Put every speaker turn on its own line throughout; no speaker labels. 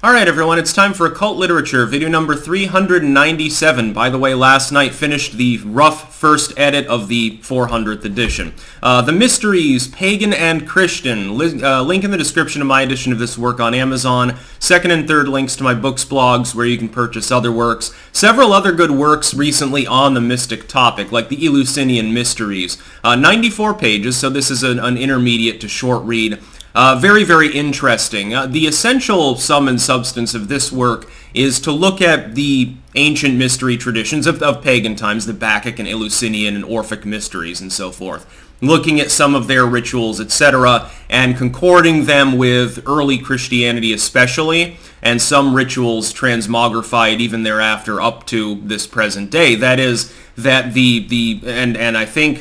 Alright everyone, it's time for Occult Literature, video number 397. By the way, last night finished the rough first edit of the 400th edition. The Mysteries, Pagan and Christian. Link in the description of my edition of this work on Amazon. Second and third links to my books, blogs, where you can purchase other works. Several other good works recently on the mystic topic, like the Eleusinian Mysteries. 94 pages, so this is an intermediate to short read. Very, very interesting. The essential sum and substance of this work is to look at the ancient mystery traditions of pagan times, the Bacchic and Eleusinian and Orphic mysteries and so forth, looking at some of their rituals, etc., and concording them with early Christianity especially, and some rituals transmogrified even thereafter up to this present day. That is, that and I think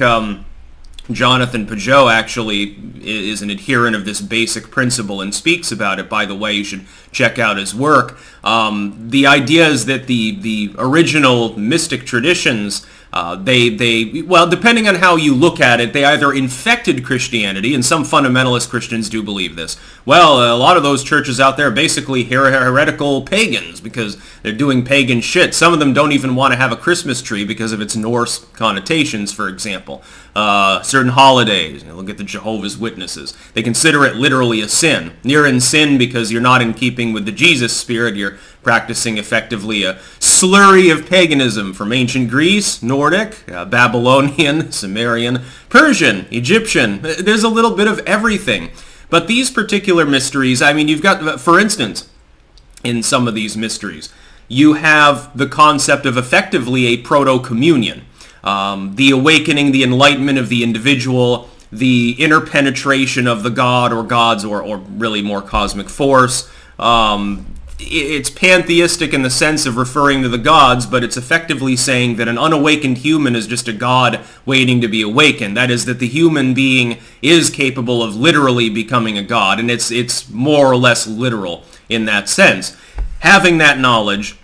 Jonathan Pajot actually is an adherent of this basic principle and speaks about it. By the way, you should check out his work. The idea is that the original mystic traditions, well, depending on how you look at it, they either infected Christianity, and some fundamentalist Christians do believe this. Well, a lot of those churches out there are basically heretical pagans because they're doing pagan shit. Some of them don't even want to have a Christmas tree because of its Norse connotations, for example. Certain holidays, look at the Jehovah's Witnesses. They consider it literally a sin. You're in sin because you're not in keeping with the Jesus spirit. You're practicing effectively a slurry of paganism from ancient Greece, Nordic, Babylonian, Sumerian, Persian, Egyptian. There's a little bit of everything. But these particular mysteries, I mean, you've got, for instance, in some of these mysteries, you have the concept of effectively a proto-communion. The awakening, the enlightenment of the individual, the interpenetration of the god or gods or really more cosmic force. It's pantheistic in the sense of referring to the gods, but it's effectively saying that an unawakened human is just a god waiting to be awakened. That is, that the human being is capable of literally becoming a god, and it's more or less literal in that sense. Having that knowledge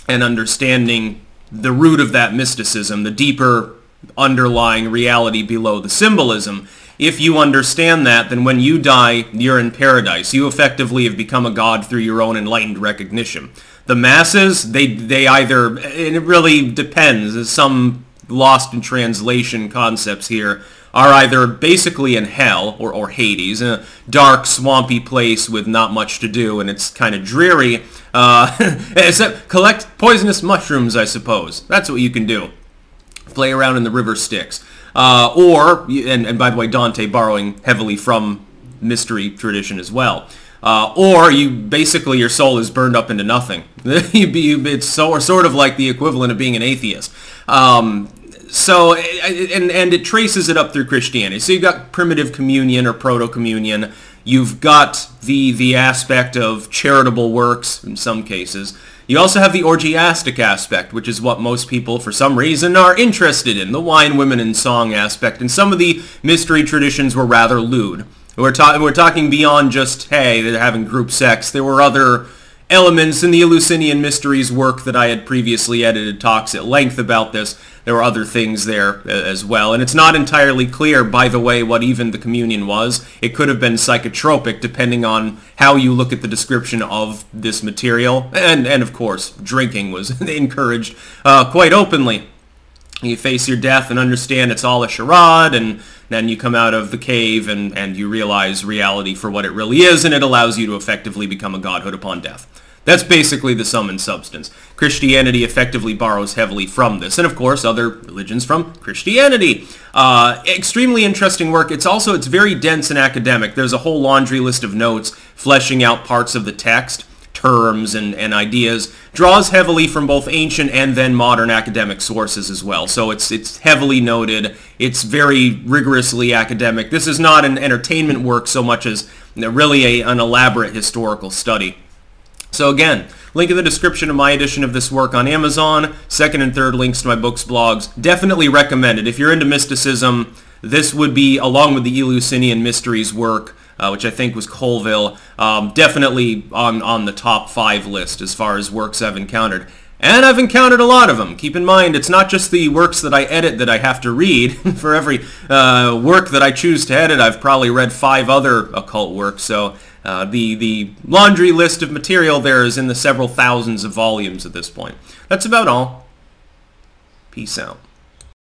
and understanding the root of that mysticism, the deeper underlying reality below the symbolism, if you understand that, then when you die, you're in paradise. You effectively have become a god through your own enlightened recognition. The masses, they either, and it really depends, there's some lost in translation concepts here, are either basically in hell, or Hades, in a dark, swampy place with not much to do, and it's kind of dreary, except collect poisonous mushrooms, I suppose. That's what you can do. Play around in the river Styx. And by the way, Dante borrowing heavily from mystery tradition as well. Or you basically, your soul is burned up into nothing. It's sort of like the equivalent of being an atheist. And it traces it up through Christianity. So you've got primitive communion or proto-communion. You've got the aspect of charitable works in some cases. You also have the orgiastic aspect, which is what most people, for some reason, are interested in, the wine, women, and song aspect. And some of the mystery traditions were rather lewd. We're talking beyond just, hey, they're having group sex. There were other elements in the Eleusinian Mysteries work that I had previously edited talks at length about this. There were other things there as well. And it's not entirely clear, by the way, what even the communion was. It could have been psychotropic, depending on how you look at the description of this material. And of course, drinking was encouraged quite openly. You face your death and understand it's all a charade, and then you come out of the cave and you realize reality for what it really is, and it allows you to effectively become a godhood upon death. That's basically the sum and substance. Christianity effectively borrows heavily from this, and of course other religions from Christianity. Extremely interesting work. It's very dense and academic. There's a whole laundry list of notes fleshing out parts of the text, terms and ideas. Draws heavily from both ancient and then modern academic sources as well. So it's heavily noted. It's very rigorously academic. This is not an entertainment work so much as really an elaborate historical study. So again, link in the description of my edition of this work on Amazon. Second and third links to my books, blogs. Definitely recommend it. If you're into mysticism, this would be, along with the Eleusinian Mysteries work, which I think was Colville, definitely on the top 5 list as far as works I've encountered. And I've encountered a lot of them. Keep in mind, it's not just the works that I edit that I have to read. For every work that I choose to edit, I've probably read 5 other occult works, so The laundry list of material there is in the several thousands of volumes at this point. That's about all. Peace out.